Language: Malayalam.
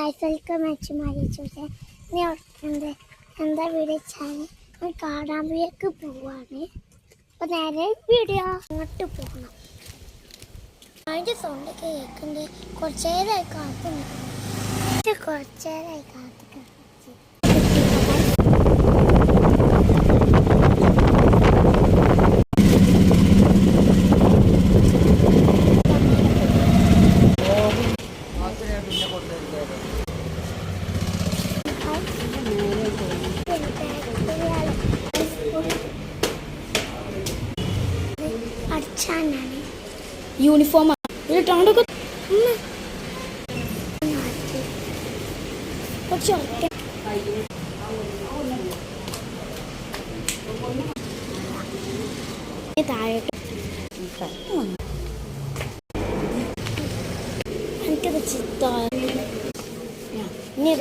Guys welcome to my YouTube channel. ഇനി എന്താ വീഡിയോ വെച്ചാൽ നമ്മൾ കാടാമ്പുഴക്ക് പോവാണ്. അപ്പോൾ നേരെ വീഡിയോ അങ്ങോട്ട് പോകണം. അതിൻ്റെ സൗണ്ടൊക്കെ കേൾക്കുന്നുണ്ട്. കുറച്ച് നേരമായി കാത്തുനിൽക്കണം. യൂണിഫോം ഇട്ടാണ്ടൊക്കെ താഴോട്ട് എനിക്കത് ചിത്ത ഇനി